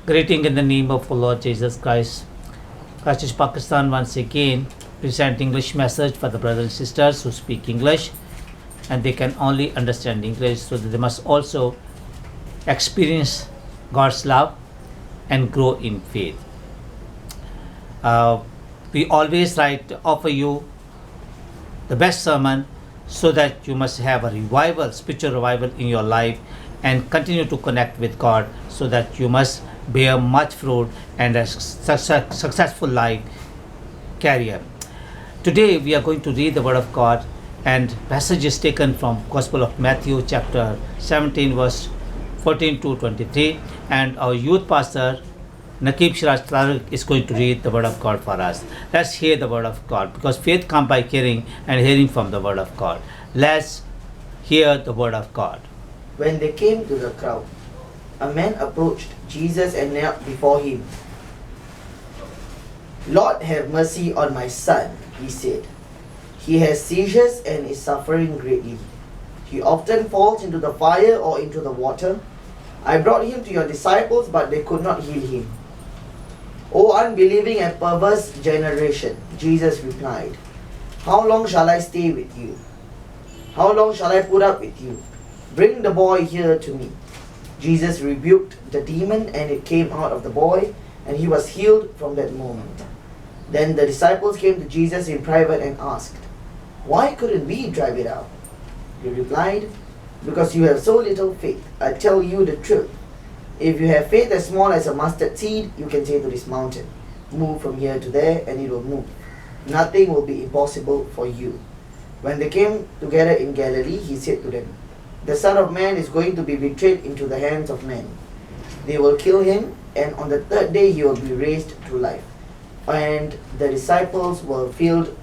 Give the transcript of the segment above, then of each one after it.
Greeting in the name of our Lord Jesus Christ. Christchurch, Pakistan, once again present English message for the brothers and sisters who speak English and they can only understand English, so that they must also experience God's love and grow in faith. We always try to offer you the best sermon so that you must have a revival, spiritual revival in your life and continue to connect with God, so that you must bear much fruit and a successful life career. Today we are going to read the Word of God, and passage is taken from Gospel of Matthew chapter 17 verse 14 to 23, and our youth pastor REV.TARIQ is going to read the Word of God for us. Let's hear the Word of God, because faith comes by hearing and hearing from the Word of God. Let's hear the Word of God. When they came to the crowd, a man approached Jesus and knelt before him. "Lord, have mercy on my son," he said. "He has seizures and is suffering greatly. He often falls into the fire or into the water. I brought him to your disciples, but they could not heal him." "O unbelieving and perverse generation," Jesus replied, "how long shall I stay with you? How long shall I put up with you? Bring the boy here to me." Jesus rebuked the demon, and it came out of the boy, and he was healed from that moment. Then the disciples came to Jesus in private and asked, "Why couldn't we drive it out?" He replied, "Because you have so little faith. I tell you the truth. If you have faith as small as a mustard seed, you can say to this mountain, 'Move from here to there,' and it will move. Nothing will be impossible for you." When they came together in Galilee, he said to them, "The Son of Man is going to be betrayed into the hands of men. They will kill him, and on the third day he will be raised to life." And the disciples were filled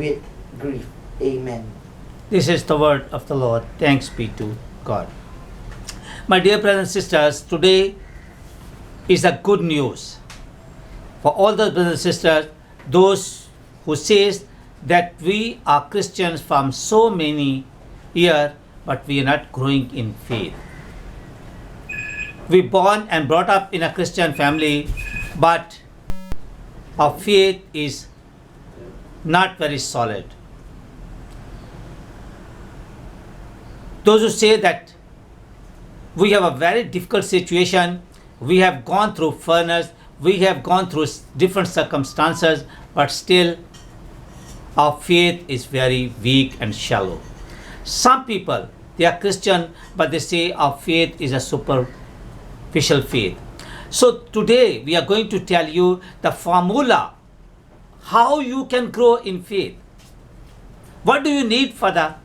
with grief. Amen. This is the word of the Lord. Thanks be to God. My dear brothers and sisters, today is a good news for all the brothers and sisters, those who says that we are Christians from so many years, but we are not growing in faith. We born and brought up in a Christian family, but our faith is not very solid. Those who say that we have a very difficult situation, we have gone through furnace, we have gone through different circumstances, but still our faith is very weak and shallow. Some people, they are Christian, but they say our faith is a superficial faith. So today we are going to tell you the formula how you can grow in faith. What do you need for the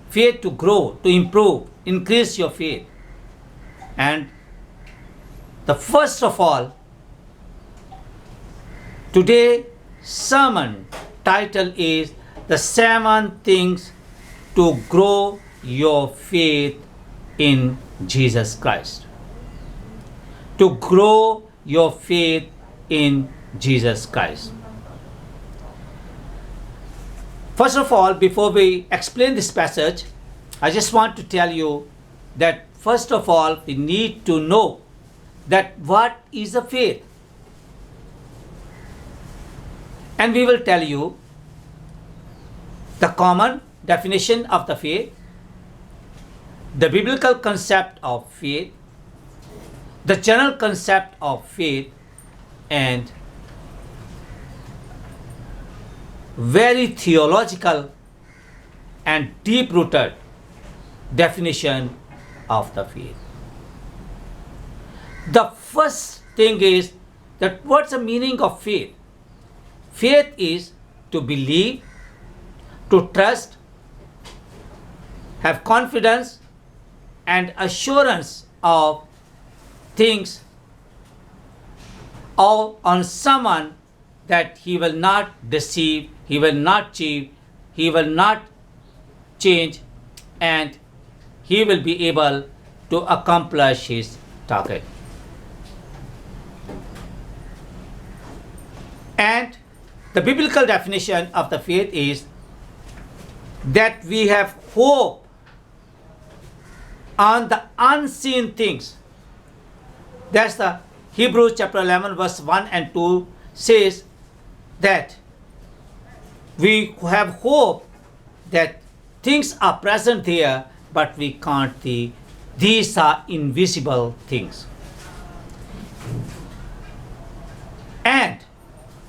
faith to grow, to improve, increase your faith? And the first of all, today's sermon title is "The 7 Things to Grow Your Faith in Jesus Christ." To grow your faith in Jesus Christ. First of all, before we explain this passage, I just want to tell you that first of all, we need to know that what is a faith. And we will tell you the common definition of the faith, the biblical concept of faith, the general concept of faith, and very theological and deep-rooted definition of the faith. The first thing is that what's the meaning of faith? Faith is to believe, to trust, have confidence and assurance of things or on someone, that he will not deceive, he will not cheat, he will not change, and he will be able to accomplish his target. And the biblical definition of the faith is that we have hope on the unseen things. That's the Hebrews chapter 11 verse 1 and 2 says that we have hope that things are present there, but we can't see. These are invisible things. And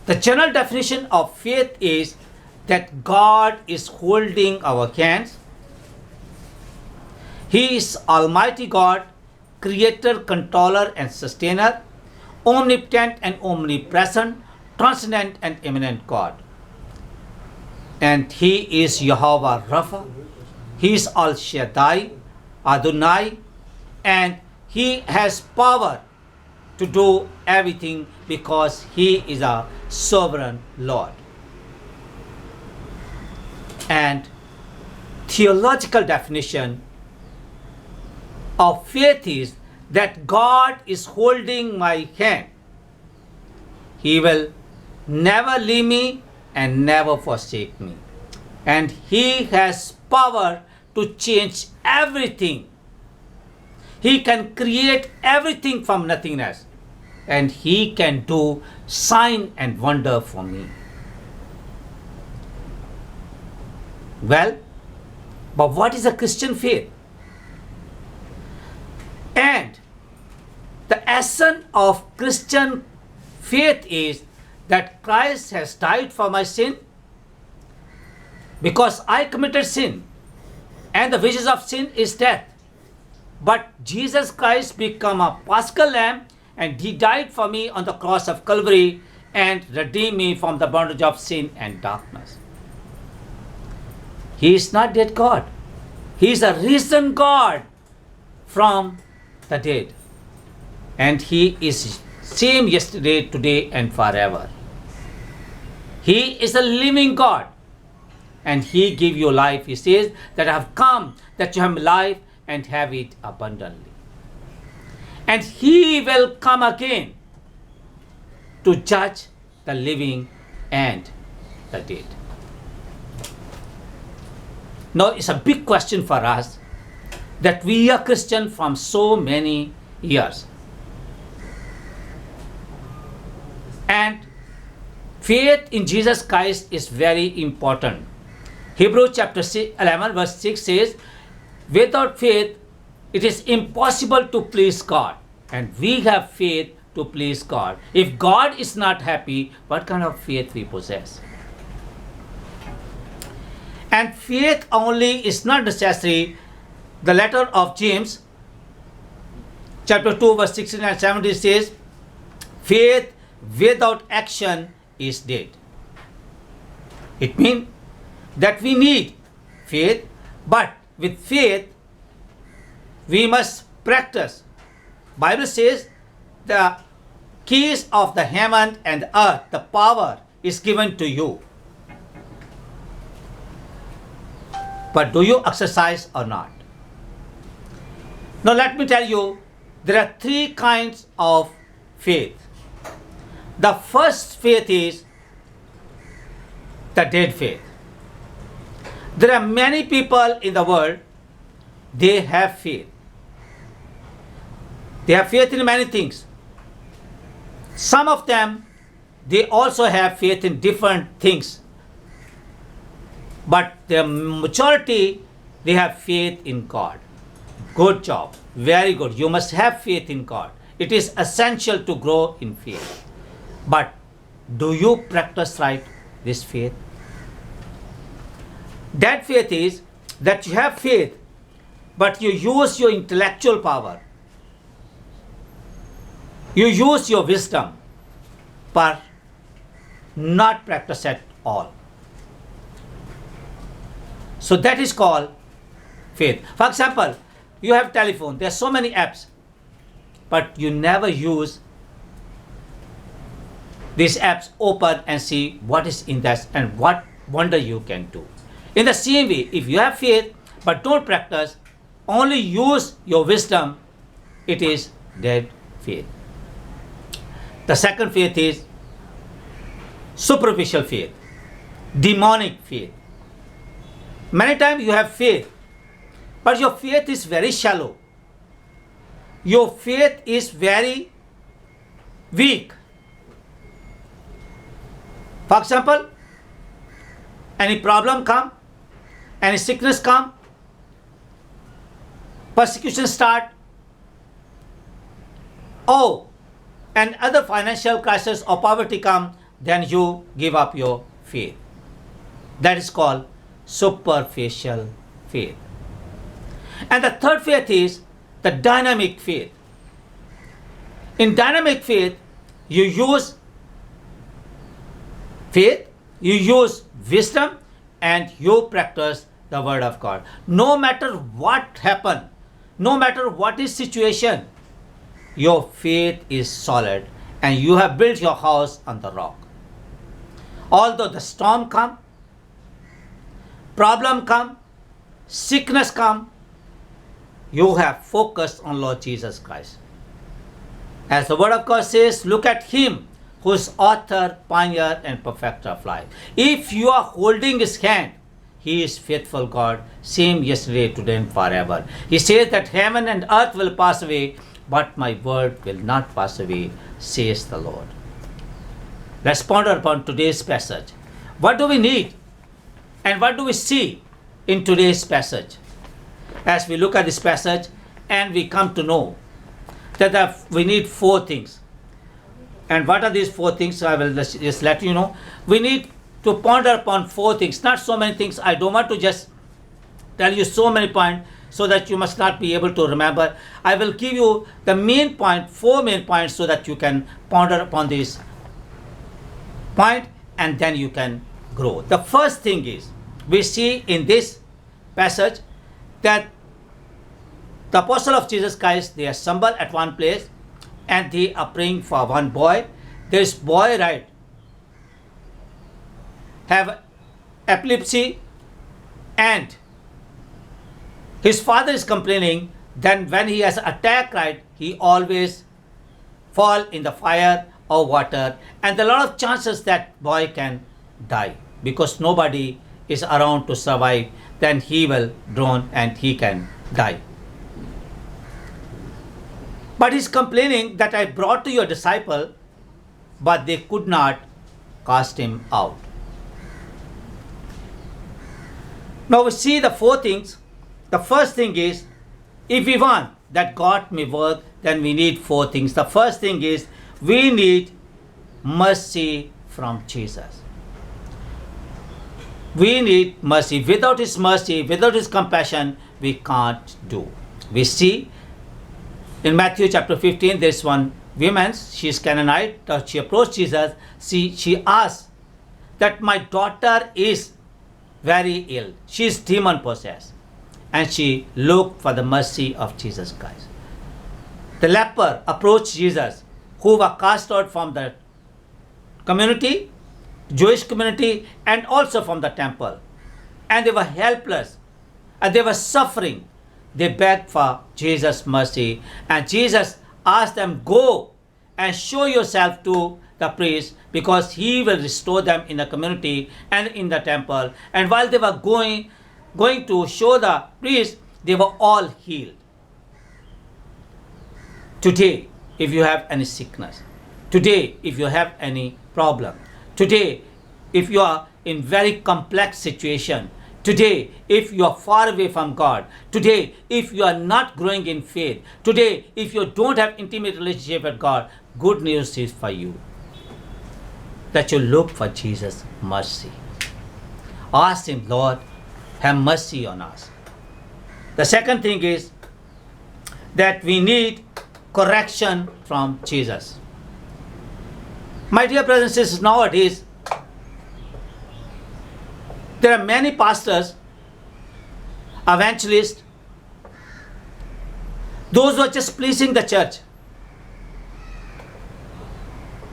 the general definition of faith is that God is holding our hands. He is Almighty God, Creator, Controller, and Sustainer, omnipotent and omnipresent, transcendent and immanent God. And He is Jehovah Rapha. He is Al Shaddai, Adonai, and He has power to do everything because He is a sovereign Lord. And theological definition of faith is that God is holding my hand. He will never leave me and never forsake me. And He has power to change everything. He can create everything from nothingness. And He can do sign and wonder for me. Well, but what is a Christian faith? And the essence of Christian faith is that Christ has died for my sin because I committed sin, and the wages of sin is death. But Jesus Christ became a Paschal Lamb, and He died for me on the cross of Calvary and redeemed me from the bondage of sin and darkness. He is not dead God. He is a risen God from the dead. And He is same yesterday, today, and forever. He is a living God. And He give you life. He says that I have come that you have life and have it abundantly. And He will come again to judge the living and the dead. Now it's a big question for us that we are Christian from so many years. And faith in Jesus Christ is very important. Hebrews chapter 11 verse 6 says, without faith it is impossible to please God. And we have faith to please God. If God is not happy, what kind of faith we possess? And faith only is not necessary. The letter of James chapter 2 verse 16 and 17 says, faith without action is dead. It means that we need faith, but with faith we must practice. Bible says the keys of the heaven and the earth, the power is given to you. But do you exercise or not? Now let me tell you, there are three kinds of faith. The first faith is the dead faith. There are many people in the world, they have faith. They have faith in many things. Some of them, they also have faith in different things. But the majority, they have faith in God. Good job. Very good. You must have faith in God. It is essential to grow in faith. But do you practice right this faith? That faith is that you have faith, but you use your intellectual power. You use your wisdom, but not practice at all. So that is called faith. For example, you have telephone. There are so many apps, but you never use these apps open and see what is in that and what wonder you can do. In the same way, if you have faith but don't practice, only use your wisdom, it is dead faith. The second faith is superficial faith, demonic faith. Many times you have faith, but your faith is very shallow. Your faith is very weak. For example, any problem come, any sickness come, persecution start, and other financial crisis or poverty come, then you give up your faith. That is called superficial faith. And the third faith is the dynamic faith. In dynamic faith, you use faith, you use wisdom, and you practice the word of God. No matter what happen, no matter what is situation, your faith is solid and you have built your house on the rock. Although the storm come, problem come, sickness come, you have focused on Lord Jesus Christ. As the word of God says, look at him who is author, pioneer, and perfecter of life. If you are holding his hand, he is faithful God, same yesterday, today, and forever. He says that heaven and earth will pass away, but my word will not pass away, says the Lord. Let's ponder upon today's passage. What do we need? And what do we see in today's passage? As we look at this passage and we come to know that we need four things. And what are these four things? I will just let you know. We need to ponder upon four things, not so many things. I don't want to just tell you so many points so that you must not be able to remember. I will give you the main point, four main points, so that you can ponder upon this point and then you can grow. The first thing is, we see in this passage that the apostle of Jesus Christ, they assemble at one place and they are praying for one boy. This boy, right, have epilepsy and his father is complaining. Then when he has attack, right, he always fall in the fire or water, and there are a lot of chances that boy can die because nobody is around to survive. Then he will drown and he can die. But he's complaining that I brought to your disciple, but they could not cast him out. Now we see the four things. The first thing is, if we want that God may work, then we need four things. The first thing is, we need mercy from Jesus. We need mercy. Without his mercy, without his compassion, we can't do. We see in Matthew chapter 15, there's one woman, she is Canaanite. She approached Jesus. She asked that my daughter is very ill. She is demon possessed. And she looked for the mercy of Jesus Christ. The leper approached Jesus, who were cast out from the community, Jewish community, and also from the temple. And they were helpless and they were suffering. They begged for Jesus' mercy, and Jesus asked them, go and show yourself to the priest, because he will restore them in the community and in the temple. And while they were going to show the priest, they were all healed. Today, if you have any sickness, today, if you have any problem, today, if you are in very complex situation, today, if you are far away from God, today, if you are not growing in faith, today, if you don't have intimate relationship with God, good news is for you that you look for Jesus' mercy. Ask him, Lord, have mercy on us. The second thing is that we need correction from Jesus. My dear brothers and sisters, nowadays, there are many pastors, evangelists, those who are just pleasing the church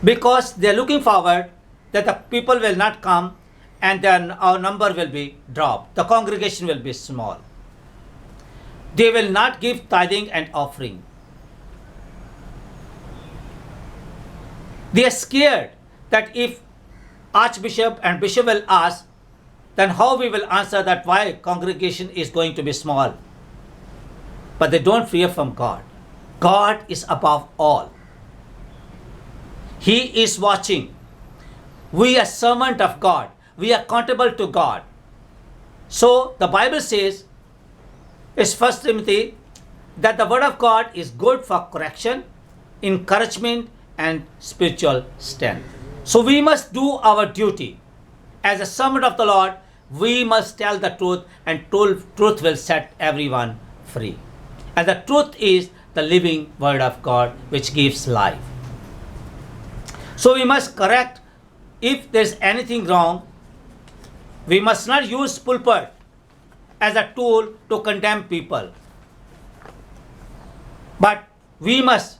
because they are looking forward that the people will not come and then our number will be dropped. The congregation will be small. They will not give tithing and offering. They are scared that if Archbishop and Bishop will ask, then how we will answer that why congregation is going to be small. But they don't fear from God. God is above all. He is watching. We are servant of God. We are accountable to God. So the Bible says, it's 1 Timothy, that the word of God is good for correction, encouragement, and spiritual strength. So we must do our duty. As a servant of the Lord, we must tell the truth, and truth will set everyone free. And the truth is the living word of God which gives life. So we must correct if there is anything wrong. We must not use pulpit as a tool to condemn people. But we must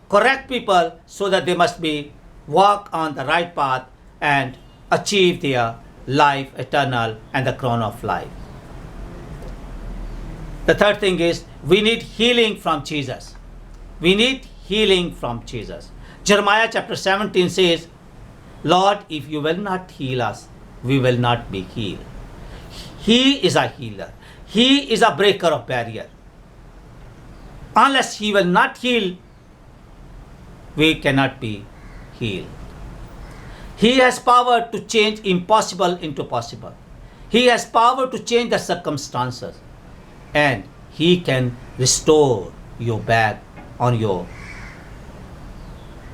correct people so that they must be walk on the right path and achieve their life eternal and the crown of life. The third thing is we need healing from Jesus. We need healing from Jesus. Jeremiah chapter 17 says, Lord, if you will not heal us, we will not be healed. He is a healer. He is a breaker of barrier. Unless He will not heal, we cannot be healed. He has power to change impossible into possible. He has power to change the circumstances. And He can restore you back on your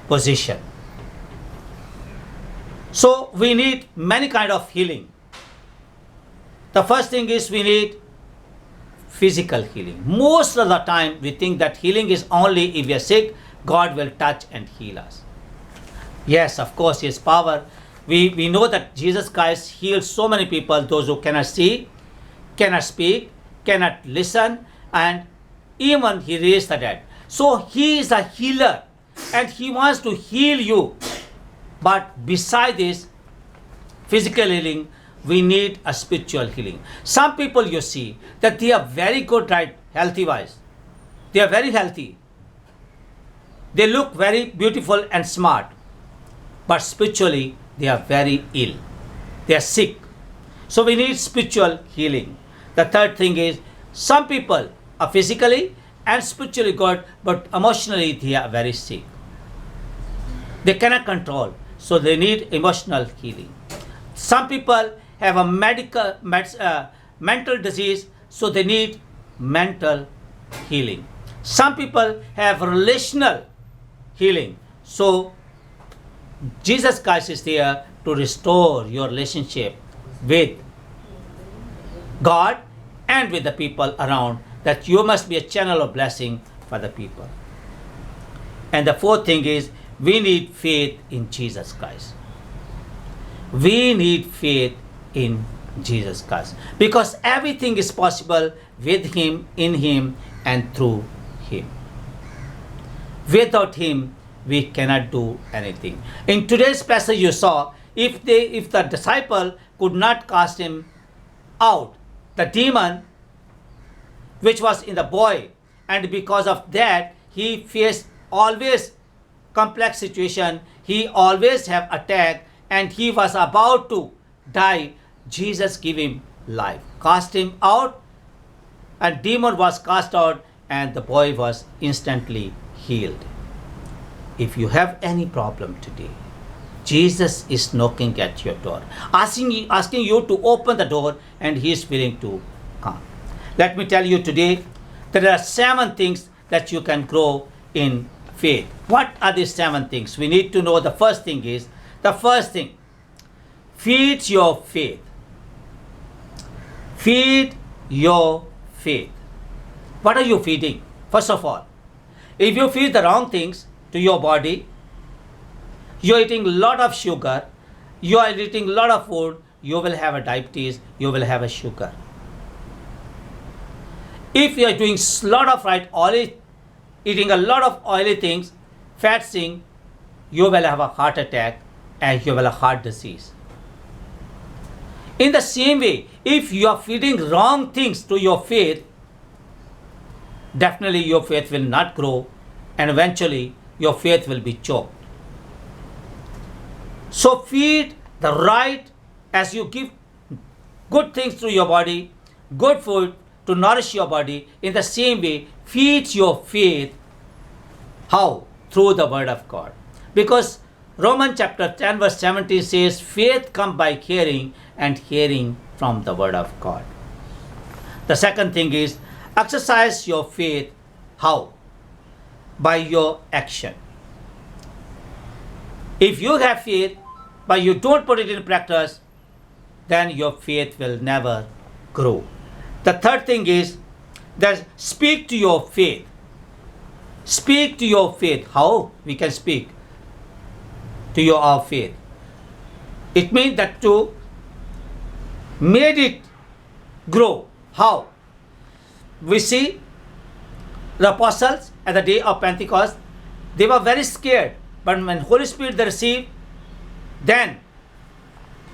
position. So we need many kind of healing. The first thing is we need physical healing. Most of the time we think that healing is only if we are sick, God will touch and heal us. Yes, of course, His power. We know that Jesus Christ healed so many people, those who cannot see, cannot speak, cannot listen, and even He raised the dead. So He is a healer and He wants to heal you. But beside this physical healing, we need a spiritual healing. Some people you see that they are very good, right, healthy wise. They are very healthy. They look very beautiful and smart. But spiritually, they are very ill. They are sick. So we need spiritual healing. The third thing is some people are physically and spiritually good, but emotionally they are very sick. They cannot control. So they need emotional healing. Some people have a mental disease, so they need mental healing. Some people have relational healing. So Jesus Christ is there to restore your relationship with God and with the people around, that you must be a channel of blessing for the people. And the fourth thing is we need faith in Jesus Christ. We need faith in Jesus Christ, because everything is possible with Him, in Him, and through Him. Without Him, we cannot do anything. In today's passage you saw, if the disciple could not cast him out, the demon which was in the boy, and because of that he faced always complex situation, he always have attack, and he was about to die, Jesus gave him life, cast him out, and demon was cast out, and the boy was instantly healed. If you have any problem today, Jesus is knocking at your door, asking you to open the door, and He is willing to come. Let me tell you today, there are 7 things that you can grow in faith. What are these 7 things? We need to know. The first thing, feed your faith. Feed your faith. What are you feeding? First of all, if you feed the wrong things to your body, you are eating a lot of sugar, you are eating a lot of food, you will have a diabetes, you will have a sugar. If you are doing a lot of eating a lot of oily things, fat things, you will have a heart attack and you will have a heart disease. In the same way, if you are feeding wrong things to your faith, definitely your faith will not grow, and eventually your faith will be choked. So feed the right, as you give good things to your body, good food to nourish your body, in the same way feed your faith. How? Through the word of God. Because Romans chapter 10 verse 17 says, faith comes by hearing, and hearing from the word of God. The second thing is, exercise your faith. How? By your action. If you have faith, but you don't put it in practice, then your faith will never grow. The third thing is that speak to your faith. Speak to your faith. How we can speak to our faith? It means that to make it grow. How? We see the apostles at the day of Pentecost, they were very scared. But when Holy Spirit they received, then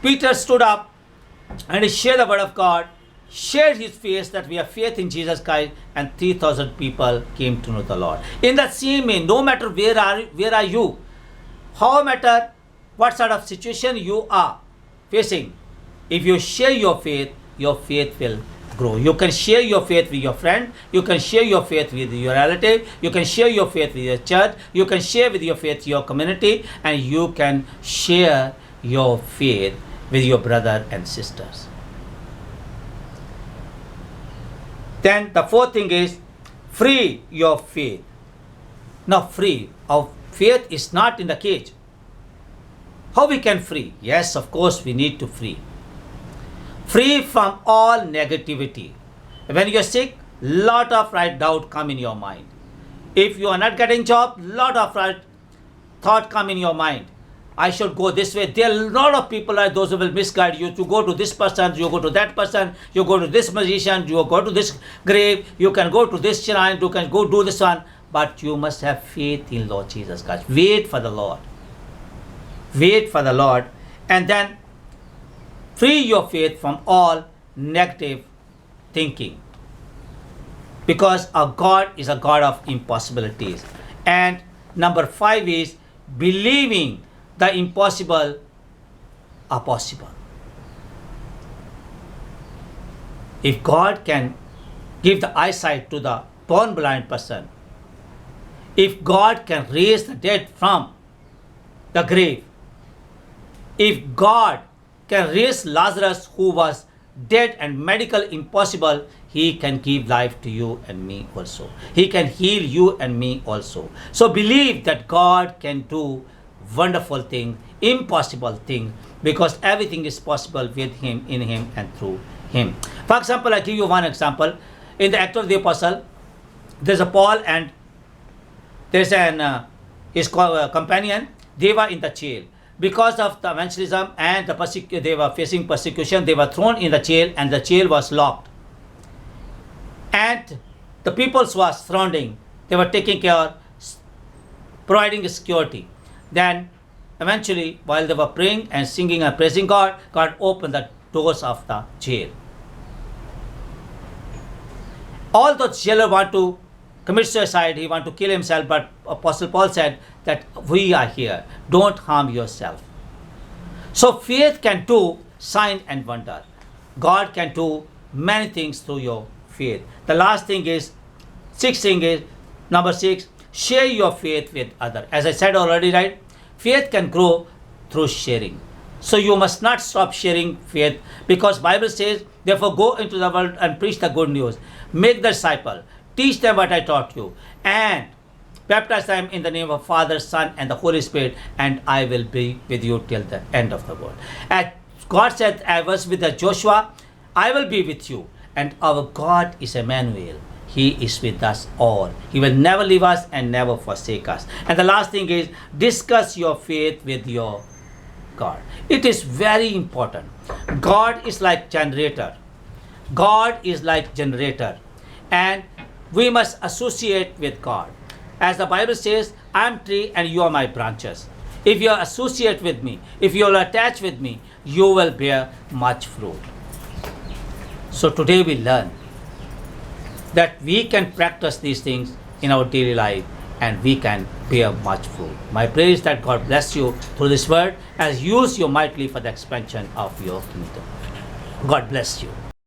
Peter stood up and he shared the word of God, shared his faith that we have faith in Jesus Christ, and 3,000 people came to know the Lord. In that same way, no matter where are you, how matter what sort of situation you are facing, if you share your faith will grow. You can share your faith with your friend, you can share your faith with your relative, you can share your faith with your church, you can share with your faith your community, and you can share your faith with your brother and sisters. Then the fourth thing is, free your faith. Now free. Our faith is not in the cage. How we can free? Yes, of course we need to free. Free from all negativity. When you're sick, lot of right doubt come in your mind. If you are not getting job, lot of right thought come in your mind. I should go this way. There are a lot of people like those who will misguide you to go to this person, you go to that person, you go to this magician, you go to this grave, you can go to this shrine, you can go do this one. But you must have faith in Lord Jesus Christ. Wait for the Lord. Wait for the Lord. And then free your faith from all negative thinking. Because our God is a God of impossibilities. And number 5 is believing the impossible are possible. If God can give the eyesight to the born blind person, if God can raise the dead from the grave, if God can raise Lazarus who was dead and medical impossible, He can give life to you and me also. He can heal you and me also. So believe that God can do wonderful thing, impossible thing, because everything is possible with Him, in Him, and through Him. For example, I give you one example. In the Act of the Apostle, there's a Paul and there's his companion. They were in the jail because of the evangelism and they were facing persecution. They were thrown in the jail, and the jail was locked. And the people was surrounding. They were taking care, providing security. Then eventually, while they were praying and singing and praising God, God opened the doors of the jail. All the jailer want to commit suicide, he want to kill himself, but Apostle Paul said that we are here, don't harm yourself. So faith can do sign and wonder. God can do many things through your faith. The last thing is, number 6, share your faith with others. As I said already, right? Faith can grow through sharing. So you must not stop sharing faith, because Bible says, therefore go into the world and preach the good news. Make the disciple. Teach them what I taught you. And baptize them in the name of Father, Son, and the Holy Spirit. And I will be with you till the end of the world. And God said, I was with Joshua, I will be with you. And our God is Emmanuel. He is with us all. He will never leave us and never forsake us. And the last thing is, discuss your faith with your God. It is very important. God is like generator. God is like generator. And we must associate with God. As the Bible says, I am tree and you are my branches. If you associate with me, if you will attach with me, you will bear much fruit. So today we learn that we can practice these things in our daily life and we can bear much fruit. My prayer is that God bless you through this word and use you mightily for the expansion of your kingdom. God bless you.